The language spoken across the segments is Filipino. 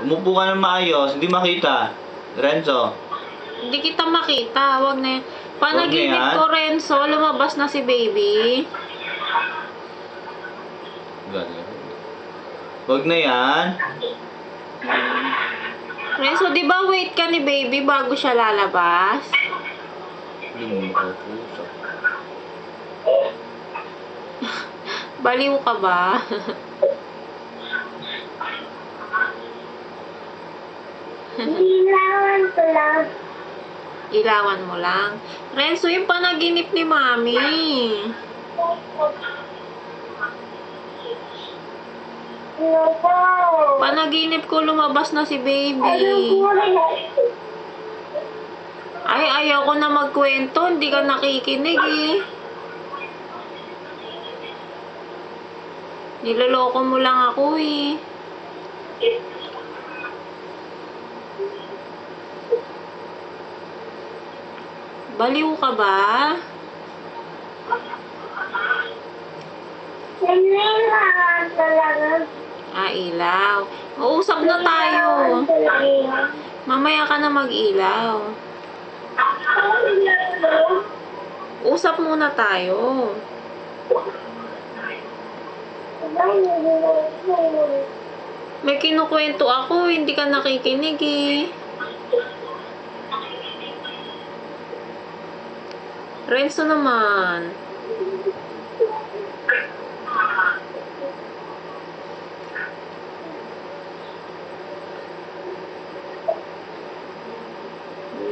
Umupo ka ng maayos, hindi makita. Renzo. Hindi kita makita. Wag na yan. Panaginip yan. ko, Renzo. Lumabas na si baby. Wag na yan. Renzo, di ba wait ka ni baby bago siya lalabas? Hindi mo makausap. Baliw ka ba? Ilawan ko lang. Ilawan mo lang. Renzo, yung panaginip ni mami. Panaginip ko lumabas na si baby. Ay, ayaw ko na magkwento. Hindi ka nakikinig eh. Niloloko mo lang ako eh. Baliw ka ba? Ilawan talaga. Ah, ilaw. Uusap na tayo. Mamaya ka na mag-ilaw. Usap muna tayo. May kinukwento ako, hindi ka nakikinig eh. Renzo naman.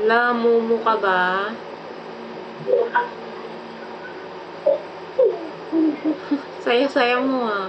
Lamumu ka ba? Saya-saya mo ah.